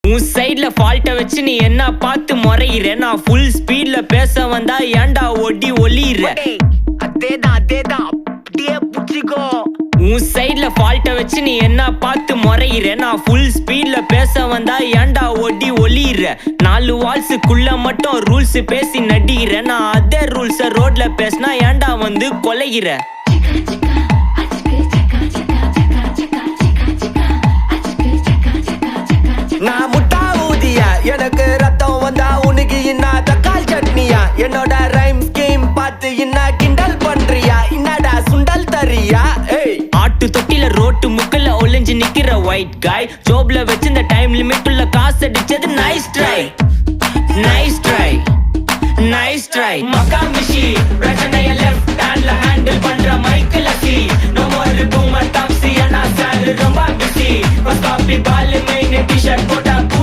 உன் சைட்ல ஃபால்ட்ட வச்சு நீ என்ன பார்த்து முறையிற நான் ஃபுல் ஸ்பீட்ல பேச வந்தா ஏன்டா ஒடி ஒளியிற அதேதான் அப்படியே புடிச்சுக்கோ உன் சைட்ல ஃபால்ட்ட வச்சு நீ என்ன பார்த்து முறையிற நான் ஃபுல் ஸ்பீட்ல பேச வந்தா ஏன்டா ஒடி ஒளியிற 4 வால்ஸுக்குள்ள மட்டும் ரூல்ஸ் பேசி நடிகிற நான் அதே ரூல்ஸ ரோட்ல பேசினா ஏன்டா வந்து கொலைகிற நான் முட்டா ஊதியா எனக்கு ரத்தம் வந்தா உனக்கு இன்னா தக்காளி சட்னியா என்னோட ரைம் ஸ்கீம் பார்த்து இன்னா கிண்டல் பண்றியா என்னடா சுண்டல் தரியா ஆட்டு தொட்டில ரோட்டு முக்கல ஒளிஞ்சு நிக்கிற ஒயிட் காய் ஜோப்ல வச்சிருந்த டைம் லிமிட் உள்ள காசு அடிச்சது nice try nice try nice try மக்கா மிஷி பிரச்சனைய லெஃப்ட் ஹேண்ட்ல ஹேண்டில் பண்ற மைக்கேல் அசி no more boomer taxi انا sir ரொம்ப பிஸி பஸ் காப்பி பால் மெயின் டி-ஷர்ட்